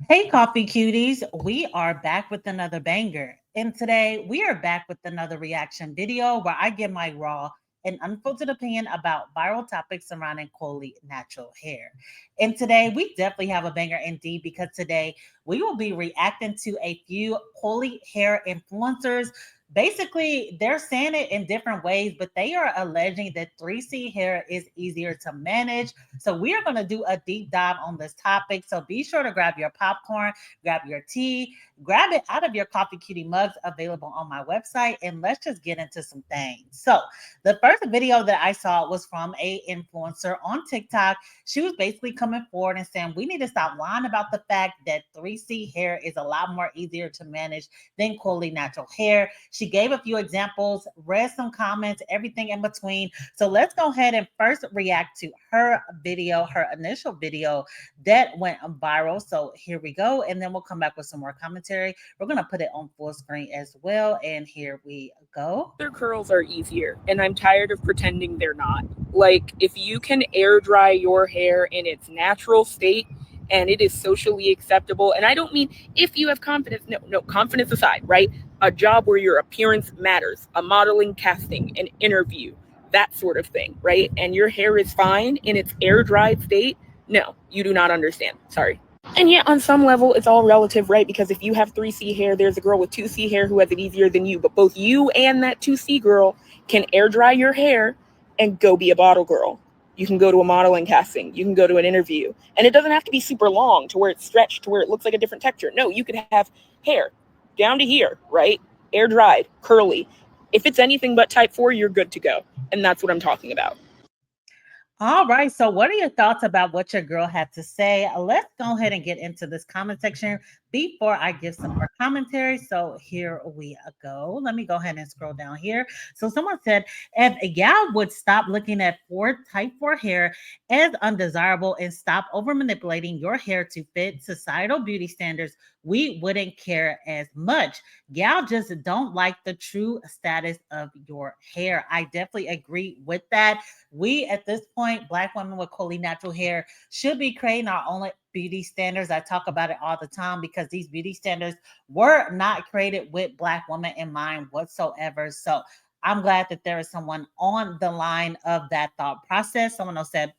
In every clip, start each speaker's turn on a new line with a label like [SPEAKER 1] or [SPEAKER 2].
[SPEAKER 1] Hey, coffee cuties, we are back with another banger. And today we are back with another reaction video where I give my raw and unfiltered opinion about viral topics surrounding Coley natural hair. And today we definitely have a banger indeed because today we will be reacting to a few Coley hair influencers. Basically, they're saying it in different ways, but they are alleging that 3C hair is easier to manage. So we are going to do a deep dive on this topic. So be sure to grab your popcorn, grab your tea, grab it out of your coffee cutie mugs available on my website, and let's just get into some things. So the first video that I saw was from a influencer on TikTok. She was basically coming forward and saying we need to stop lying about the fact that 3C hair is a lot more easier to manage than Coley natural hair. She gave a few examples, read some comments, everything in between. So let's go ahead and first react to her video, her initial video that went viral. So here we go. And then we'll come back with some more commentary. We're going to put it on full screen as well. And here we go.
[SPEAKER 2] Their curls are easier, and I'm tired of pretending they're not. Like, if you can air dry your hair in its natural state and it is socially acceptable, and I don't mean if you have confidence, no, confidence aside, right? A job where your appearance matters, a modeling casting, an interview, that sort of thing, right? And your hair is fine in its air dried state. No, you do not understand. Sorry. And yet, on some level, it's all relative, right? Because if you have 3C hair, there's a girl with 2C hair who has it easier than you. But both you and that 2C girl can air dry your hair and go be a bottle girl. You can go to a modeling casting. You can go to an interview. And it doesn't have to be super long to where it's stretched to where it looks like a different texture. No, you could have hair down to here, right? Air dried, curly. If it's anything but type 4, you're good to go. And that's what I'm talking about.
[SPEAKER 1] All right. So, what are your thoughts about what your girl had to say? Let's go ahead and get into this comment section before I give some more commentary. So, here we go. Let me go ahead and scroll down here. So, someone said, if y'all would stop looking at type 4 hair as undesirable and stop over manipulating your hair to fit societal beauty standards, we wouldn't care as much. Y'all just don't like the true status of your hair. I definitely agree with that. We at this point, Black women with Coley natural hair, should be creating our own beauty standards. I talk about it all the time because these beauty standards were not created with Black women in mind whatsoever. So I'm glad that there is someone on the line of that thought process. Someone else said,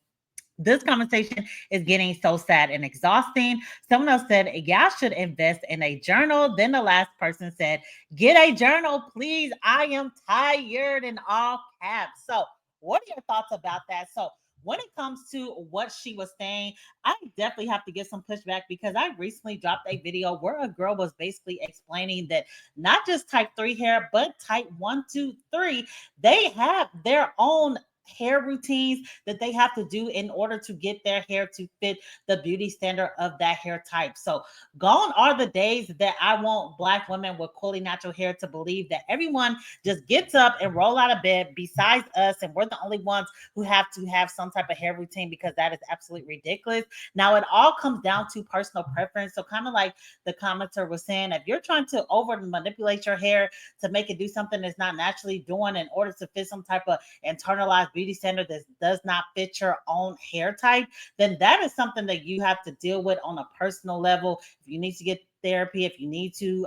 [SPEAKER 1] this conversation is getting so sad and exhausting. Someone else said, y'all should invest in a journal. Then the last person said, get a journal, please. I am tired in all caps. So, what are your thoughts about that? So, when it comes to what she was saying, I definitely have to give some pushback because I recently dropped a video where a girl was basically explaining that not just type 3 hair, but type 1, 2, 3, they have their own hair routines that they have to do in order to get their hair to fit the beauty standard of that hair type. So gone are the days that I want Black women with curly natural hair to believe that everyone just gets up and roll out of bed besides us, and we're the only ones who have to have some type of hair routine, because that is absolutely ridiculous. Now it all comes down to personal preference. So kind of like the commenter was saying, if you're trying to over manipulate your hair to make it do something it's not naturally doing in order to fit some type of internalized beauty standard that does not fit your own hair type, then that is something that you have to deal with on a personal level. If you need to get therapy, if you need to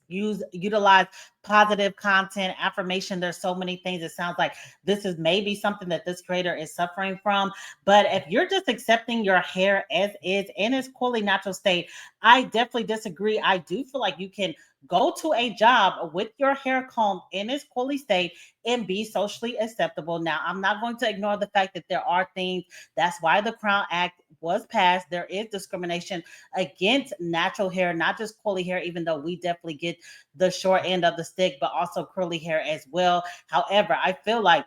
[SPEAKER 1] utilize positive content, affirmation, there's so many things. It sounds like this is maybe something that this creator is suffering from. But if you're just accepting your hair as is in its fully natural state, I definitely disagree. I do feel like you can go to a job with your hair combed in its fully state and be socially acceptable. Now, I'm not going to ignore the fact that there are things. That's why the Crown Act was passed. There is discrimination against natural hair, not just curly hair, even though we definitely get the short end of the stick, but also curly hair as well. However, I feel like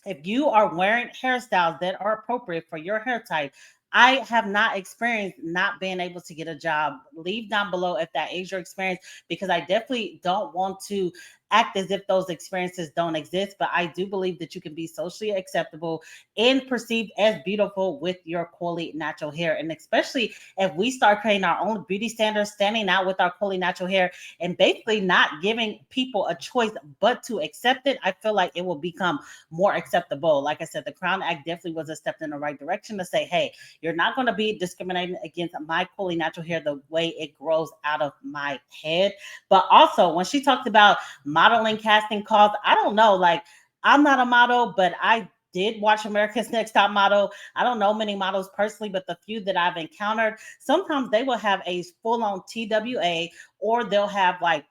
[SPEAKER 1] if you are wearing hairstyles that are appropriate for your hair type, I have not experienced not being able to get a job. Leave down below if that is your experience, because I definitely don't want to act as if those experiences don't exist. But I do believe that you can be socially acceptable and perceived as beautiful with your coily natural hair. And especially if we start creating our own beauty standards, standing out with our coily natural hair, and basically not giving people a choice but to accept it, I feel like it will become more acceptable. Like I said, the Crown Act definitely was a step in the right direction to say, hey, you're not going to be discriminating against my coily natural hair the way it grows out of my head. But also, when she talked about modeling casting calls, I don't know, like, I'm not a model, but I did watch America's Next Top Model. I don't know many models personally, but the few that I've encountered, sometimes they will have a full on TWA, or they'll have like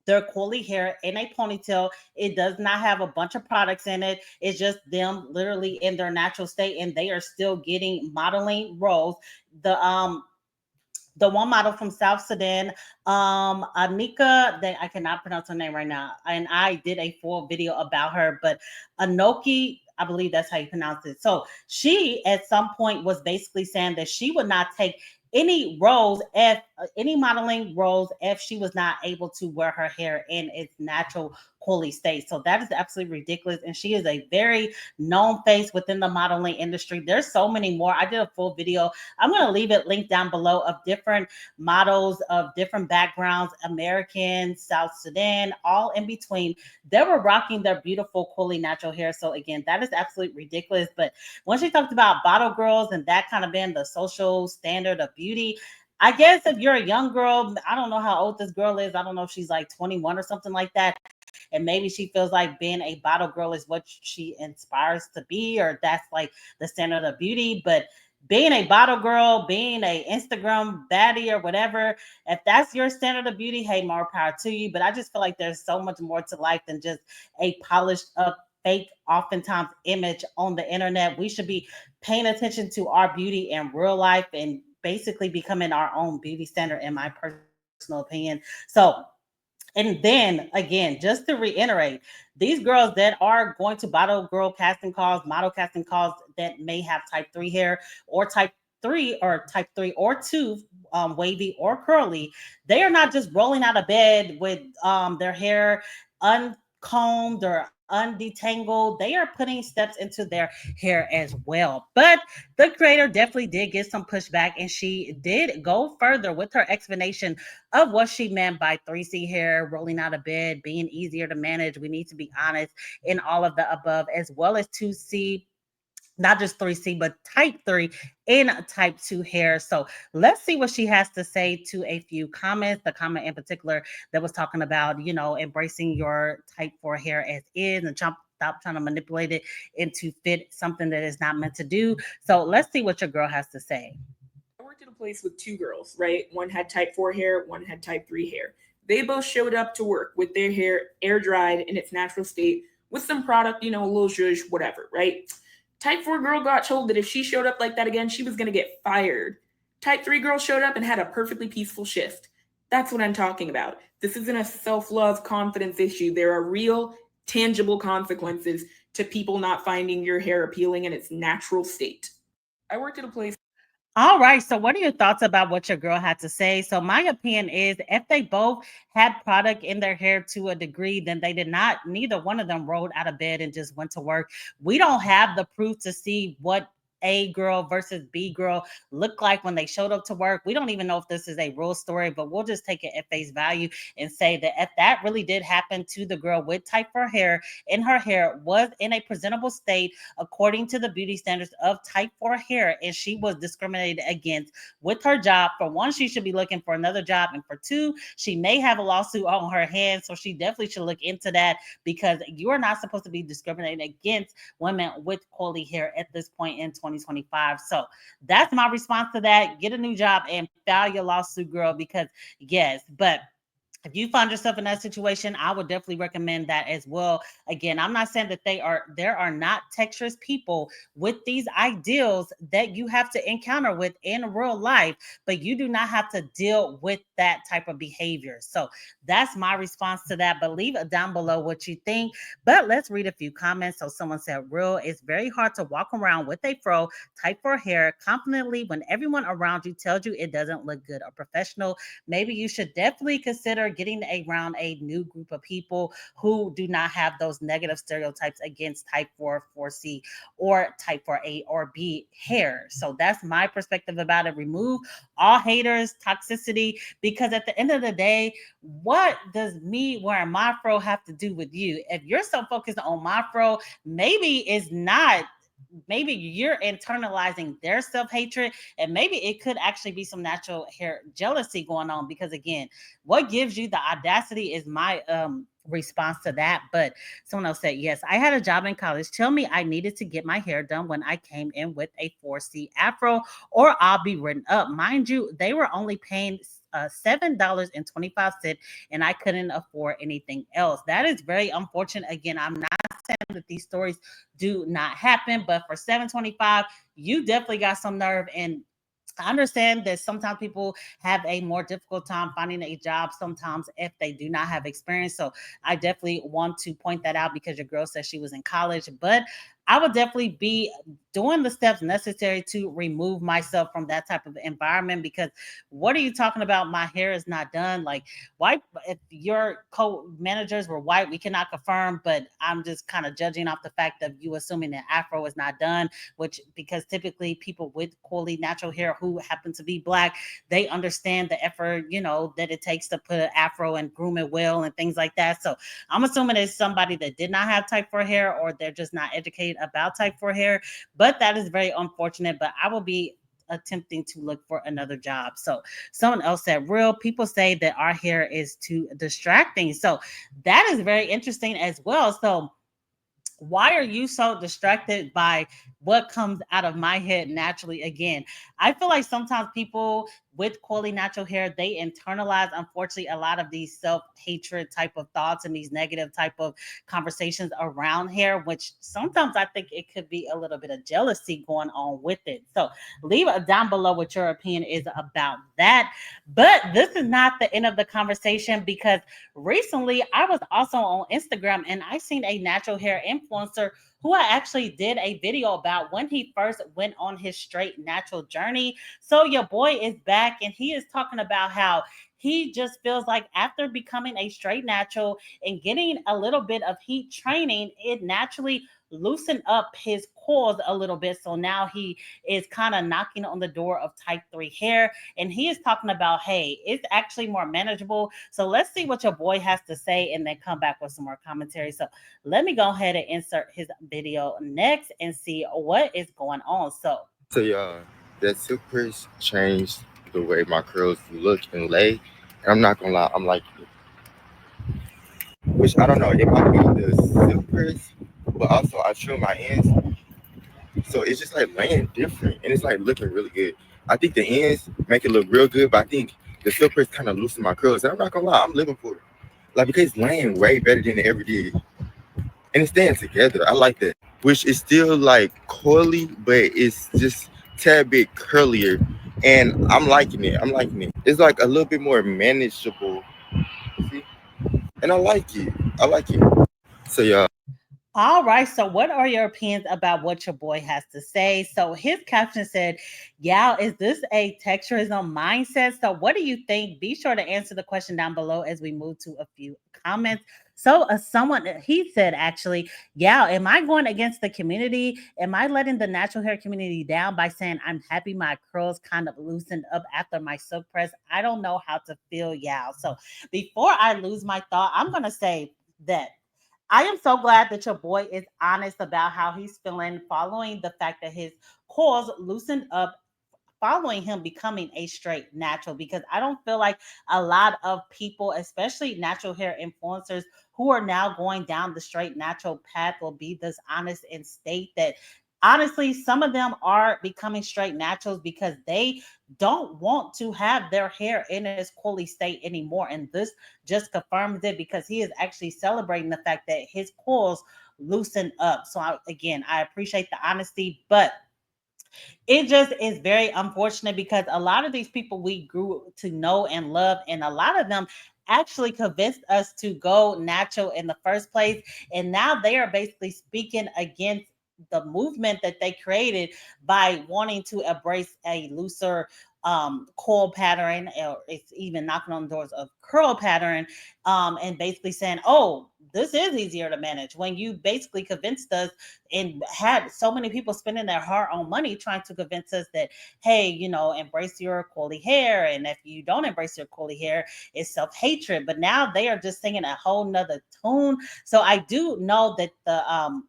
[SPEAKER 1] their coily hair in a ponytail. It does not have a bunch of products in it. It's just them literally in their natural state, and they are still getting modeling roles. The one model from South Sudan, Anika, that I cannot pronounce her name right now, and I did a full video about her, but Anoki, I believe that's how you pronounce it. So she at some point was basically saying that she would not take any modeling roles if she was not able to wear her hair in its natural coily state. So that is absolutely ridiculous. And she is a very known face within the modeling industry. There's so many more. I did a full video. I'm going to leave it linked down below of different models of different backgrounds, American, South Sudan, all in between. They were rocking their beautiful coily natural hair. So again, that is absolutely ridiculous. But when she talked about bottle girls and that kind of being the social standard of beauty, I guess if you're a young girl, I don't know how old this girl is. I don't know if she's like 21 or something like that. And maybe she feels like being a bottle girl is what she inspires to be, or that's like the standard of beauty. But being a bottle girl, being a Instagram baddie or whatever, if that's your standard of beauty, hey, more power to you. But I just feel like there's so much more to life than just a polished up fake oftentimes image on the internet. We should be paying attention to our beauty in real life and basically becoming our own beauty standard, in my personal opinion. So, and then again, just to reiterate, these girls that are going to bottle girl casting calls, model casting calls that may have type 3 hair, or type 3 or 2, wavy or curly, they are not just rolling out of bed with their hair uncombed or undetangled. They are putting steps into their hair as well. But the creator definitely did get some pushback, and she did go further with her explanation of what she meant by 3C hair, rolling out of bed, being easier to manage. We need to be honest in all of the above, as well as 2C, not just 3C, but type 3 and type 2 hair. So let's see what she has to say to a few comments. The comment in particular that was talking about, embracing your type 4 hair as is, and stop trying to manipulate it into fit something that is not meant to do. So let's see what your girl has to say.
[SPEAKER 2] I worked at a place with two girls, right? One had type 4 hair, one had type 3 hair. They both showed up to work with their hair air dried in its natural state with some product, a little zhuzh, whatever, right? Type 4 girl got told that if she showed up like that again, she was going to get fired. Type 3 girl showed up and had a perfectly peaceful shift. That's what I'm talking about. This isn't a self-love confidence issue. There are real, tangible consequences to people not finding your hair appealing in its natural state. I worked at a place.
[SPEAKER 1] All right. So, what are your thoughts about what your girl had to say? So, my opinion is if they both had product in their hair to a degree, then they did not, neither one of them rolled out of bed and just went to work. We don't have the proof to see what A girl versus B girl looked like when they showed up to work. We don't even know if this is a real story, but we'll just take it at face value and say that if that really did happen to the girl with type 4 hair and her hair was in a presentable state according to the beauty standards of type 4 hair, and she was discriminated against with her job, for one, she should be looking for another job, and for two, she may have a lawsuit on her hands. So she definitely should look into that, because you are not supposed to be discriminating against women with coily hair at this point in 2025. So that's my response to that. Get a new job and file your lawsuit, girl, because yes, but if you find yourself in that situation, I would definitely recommend that as well. Again, I'm not saying that there are not texturous people with these ideals that you have to encounter with in real life, but you do not have to deal with that type of behavior. So that's my response to that. But leave it down below what you think. But let's read a few comments. So someone said, real, it's very hard to walk around with a fro type 4 hair confidently when everyone around you tells you it doesn't look good or professional. Maybe you should definitely consider getting around a new group of people who do not have those negative stereotypes against type 4, 4C, or type 4A or B hair. So that's my perspective about it. Remove all haters, toxicity, because at the end of the day, what does me wearing my fro have to do with you? If you're so focused on my fro, maybe it's not, maybe you're internalizing their self-hatred, and maybe it could actually be some natural hair jealousy going on, because again, what gives you the audacity is my response to that. But someone else said, yes, I had a job in college tell me I needed to get my hair done when I came in with a 4C afro or I'll be written up. Mind you, they were only paying $7.25, and I couldn't afford anything else. That is very unfortunate. Again, I'm not saying that these stories do not happen, but for 725, you definitely got some nerve. And I understand that sometimes people have a more difficult time finding a job sometimes if they do not have experience. So I definitely want to point that out, because your girl said she was in college, but I would definitely be doing the steps necessary to remove myself from that type of environment. Because what are you talking about? My hair is not done. Like, white, if your co-managers were white, we cannot confirm, but I'm just kind of judging off the fact of you assuming that afro is not done, which, because typically people with coily natural hair who happen to be black, they understand the effort, that it takes to put an afro and groom it well and things like that. So I'm assuming it's somebody that did not have type 4 hair, or they're just not educated about type 4 hair. But that is very unfortunate. But I will be attempting to look for another job. So someone else said, real people say that our hair is too distracting. So that is very interesting as well. So why are you so distracted by what comes out of my head naturally? Again, I feel like sometimes people with coily natural hair, they internalize, unfortunately, a lot of these self-hatred type of thoughts and these negative type of conversations around hair, which sometimes I think it could be a little bit of jealousy going on with it. So leave it down below what your opinion is about that. But this is not the end of the conversation, because recently I was also on Instagram and I seen a natural hair influencer who I actually did a video about when he first went on his straight natural journey. So your boy is back, and he is talking about how he just feels like after becoming a straight natural and getting a little bit of heat training, it naturally loosened up his coils a little bit. So now he is kind of knocking on the door of type 3 hair, and he is talking about, hey, it's actually more manageable. So let's see what your boy has to say and then come back with some more commentary. So let me go ahead and insert his video next and see what is going on.
[SPEAKER 3] So y'all, that silk press changed the way my curls look and lay. And I'm not gonna lie, I'm like, which I don't know, it might be the silk press, but also I trim my ends, so it's just like laying different, and it's like looking really good. I think the ends make it look real good, but I think the silk press kind of loosen my curls. And I'm not gonna lie, I'm living for it. Like, because it's laying way better than it ever did, and it's staying together. I like that. Which is still like coily, but it's just tad bit curlier, and I'm liking it. I'm liking it. It's like a little bit more manageable. See, and I like it. I like it. So yeah,
[SPEAKER 1] All right. So, what are your opinions about what your boy has to say? So, his caption said, yeah, is this a texturism mindset? So, what do you think? Be sure to answer the question down below as we move to a few comments. So, someone, he said, actually, yeah, am I going against the community? Am I letting the natural hair community down by saying I'm happy my curls kind of loosened up after my silk press? I don't know how to feel, yeah. So, before I lose my thought, I'm going to say that I am so glad that your boy is honest about how he's feeling following the fact that his coils loosened up following him becoming a straight natural, because I don't feel like a lot of people, especially natural hair influencers who are now going down the straight natural path, will be this honest and state that honestly some of them are becoming straight naturals because they don't want to have their hair in its coily state anymore. And this just confirms it, because he is actually celebrating the fact that his coils loosen up. So again, I appreciate the honesty, but it just is very unfortunate, because a lot of these people we grew to know and love, and a lot of them actually convinced us to go natural in the first place. And now they are basically speaking against the movement that they created by wanting to embrace a looser coil pattern, or it's even knocking on the doors of curl pattern, and basically saying, oh, this is easier to manage, when you basically convinced us and had so many people spending their hard-earned money trying to convince us that, hey, embrace your curly hair, and if you don't embrace your curly hair, it's self-hatred. But now they are just singing a whole nother tune. So I do know that the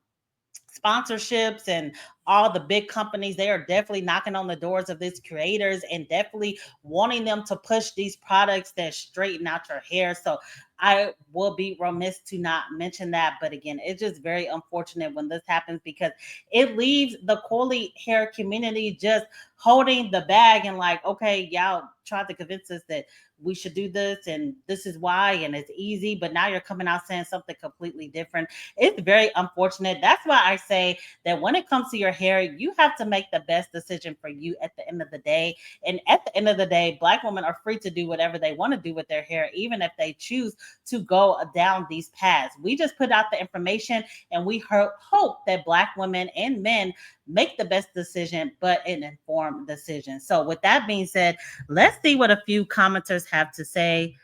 [SPEAKER 1] sponsorships and all the big companies, they are definitely knocking on the doors of these creators and definitely wanting them to push these products that straighten out your hair. So I will be remiss to not mention that. But again, it's just very unfortunate when this happens, because it leaves the curly hair community just holding the bag and like, okay, y'all tried to convince us that we should do this and this is why and it's easy, but now you're coming out saying something completely different. It's very unfortunate. That's why I say that when it comes to your hair, you have to make the best decision for you at the end of the day. And at the end of the day, Black women are free to do whatever they want to do with their hair, even if they choose to go down these paths. We just put out the information, and we hope that Black women and men make the best decision, but an informed decision. So with that being said, let's see what a few commenters have to say.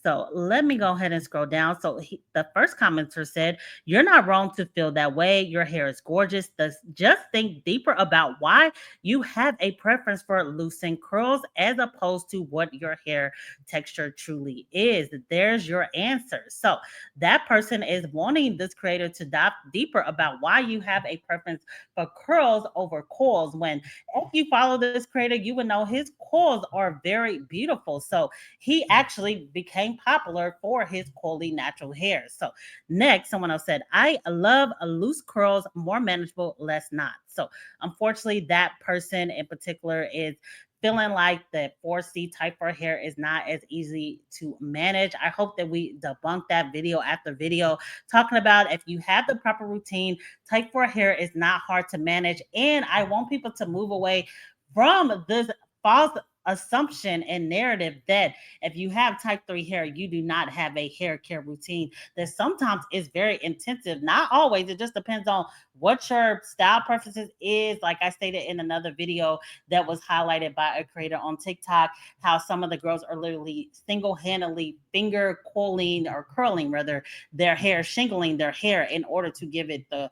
[SPEAKER 1] So let me go ahead and scroll down. So the first commenter said, "You're not wrong to feel that way. Your hair is gorgeous. Just think deeper about why you have a preference for loosened curls as opposed to what your hair texture truly is. There's your answer." So that person is wanting this creator to dive deeper about why you have a preference for curls over coils. When if you follow this creator, you would know his coils are very beautiful. So he actually became popular for his curly natural hair. So next, someone else said, "I love loose curls, more manageable, less knots." So unfortunately, that person in particular is feeling like the 4C type for hair is not as easy to manage. I hope that we debunk that video after video, talking about if you have the proper routine, type 4 hair is not hard to manage. And I want people to move away from this false assumption and narrative that if you have type 3 hair, you do not have a hair care routine that sometimes is very intensive. Not always. It just depends on what your style preferences is. Like I stated in another video that was highlighted by a creator on TikTok, how some of the girls are literally single-handedly finger coiling or curling rather their hair, shingling their hair in order to give it the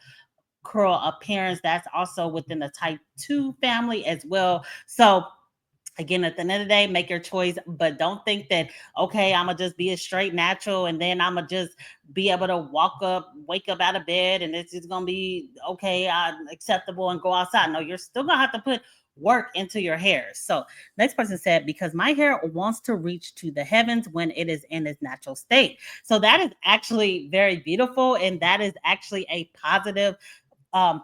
[SPEAKER 1] curl appearance. That's also within the type 2 family as well. So again, at the end of the day, make your choice, but don't think that, okay, I'm gonna just be a straight natural and then I'm gonna just be able to wake up out of bed, and it's just gonna be okay, acceptable and go outside. No, you're still gonna have to put work into your hair. So next person said, "Because my hair wants to reach to the heavens when it is in its natural state." So that is actually very beautiful, and that is actually a positive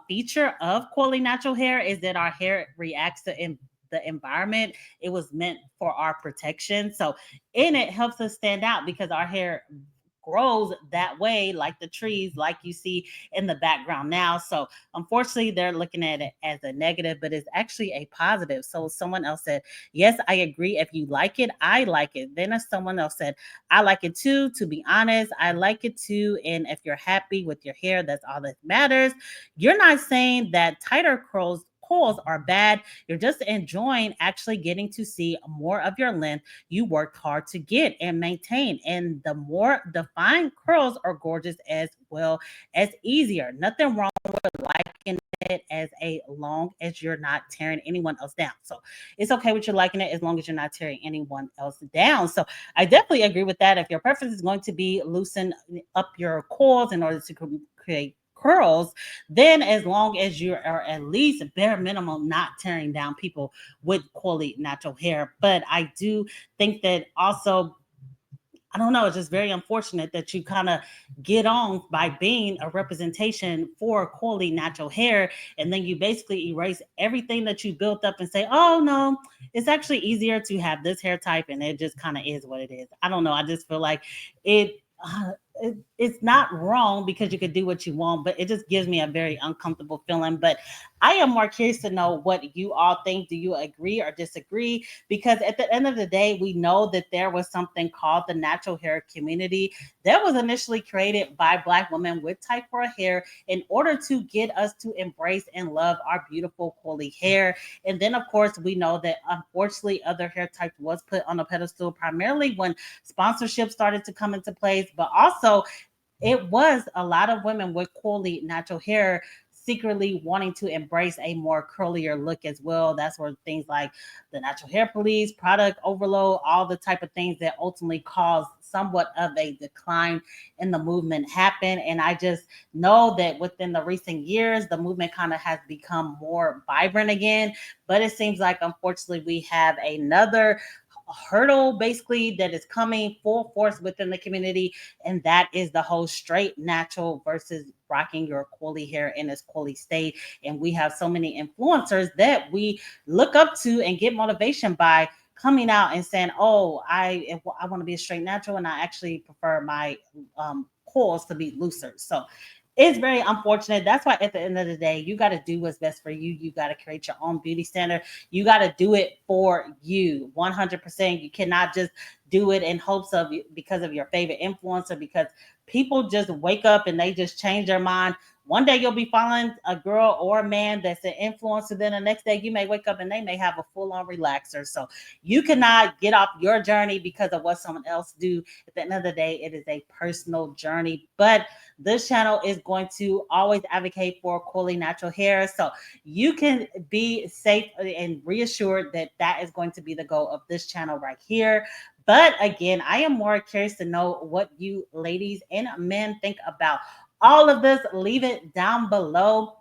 [SPEAKER 1] feature of coily natural hair, is that our hair reacts to the environment. It was meant for our protection. So, and it helps us stand out because our hair grows that way, like the trees, like you see in the background now. So unfortunately, they're looking at it as a negative, but it's actually a positive. So someone else said, "Yes, I agree. If you like it, I like it." Then someone else said, "I like it too. To be honest, I like it too. And if you're happy with your hair, that's all that matters. You're not saying that tighter curls are bad. You're just enjoying actually getting to see more of your length you worked hard to get and maintain. And the more defined curls are gorgeous as well as easier. Nothing wrong with liking it as long as you're not tearing anyone else down. So it's okay with you liking it as long as you're not tearing anyone else down." So I definitely agree with that. If your preference is going to be loosen up your coils in order to create curls, then as long as you are at least bare minimum not tearing down people with curly natural hair. But I do think that also, I don't know, it's just very unfortunate that you kind of get on by being a representation for curly natural hair, and then you basically erase everything that you built up and say, "Oh no, it's actually easier to have this hair type," and it just kind of is what it is. I don't know. I just feel like it. it's not wrong because you could do what you want, but it just gives me a very uncomfortable feeling. But I am more curious to know what you all think. Do you agree or disagree? Because at the end of the day, we know that there was something called the natural hair community that was initially created by Black women with type 4 hair in order to get us to embrace and love our beautiful curly hair. And then, of course, we know that unfortunately other hair types was put on a pedestal primarily when sponsorship started to come into place, but also it was a lot of women with curly natural hair secretly wanting to embrace a more curlier look as well. That's where things like the natural hair police, product overload, all the type of things that ultimately caused somewhat of a decline in the movement happen. And I just know that within the recent years, the movement kind of has become more vibrant again. But it seems like unfortunately we have another hurdle basically that is coming full force within the community, and that is the whole straight natural versus rocking your curly hair in its curly state. And we have so many influencers that we look up to and get motivation by coming out and saying, oh, I want to be a straight natural and I actually prefer my coils to be looser. So it's very unfortunate. That's why at the end of the day, you got to do what's best for you. You got to create your own beauty standard. You got to do it for you 100%. You cannot just do it in hopes of because of your favorite influencer, because people just wake up and they just change their mind. One day you'll be following a girl or a man that's an influencer. Then the next day you may wake up and they may have a full on relaxer. So you cannot get off your journey because of what someone else do. At the end of the day, it is a personal journey. But this channel is going to always advocate for curly natural hair. So you can be safe and reassured that that is going to be the goal of this channel right here. But again, I am more curious to know what you ladies and men think about all of this. Leave it down below.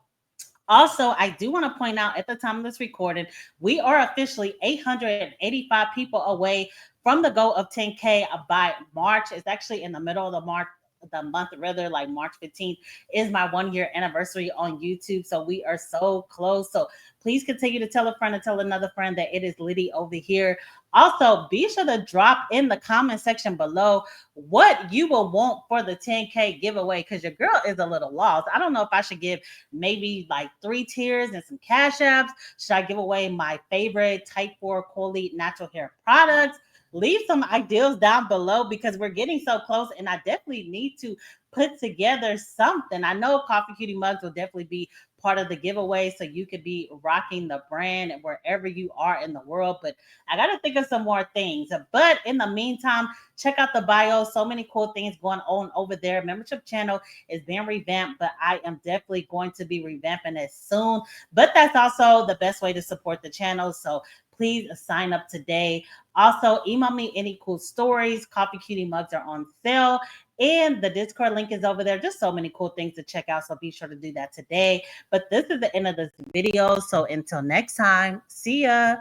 [SPEAKER 1] Also, I do want to point out at the time of this recording, we are officially 885 people away from the goal of 10K by March. It's actually in the middle of the month rather, like March 15th is my 1 year anniversary on YouTube. So we are so close. So please continue to tell a friend and tell another friend that it is Liddy over here. Also, be sure to drop in the comment section below what you will want for the 10K giveaway, because your girl is a little lost. I don't know if I should give maybe like 3 tiers and some cash apps. Should I give away my favorite type 4 curly natural hair products? Leave some ideas down below because we're getting so close and I definitely need to put together something. I know Coffee Cutie mugs will definitely be part of the giveaway, so you could be rocking the brand wherever you are in the world. But I got to think of some more things. But in the meantime, check out the bio. So many cool things going on over there. Membership channel is being revamped, but I am definitely going to be revamping it soon. But that's also the best way to support the channel. So please sign up today. Also, email me any cool stories. Coffee Cutie mugs are on sale. And the Discord link is over there. Just so many cool things to check out. So be sure to do that today. But this is the end of this video. So until next time, see ya.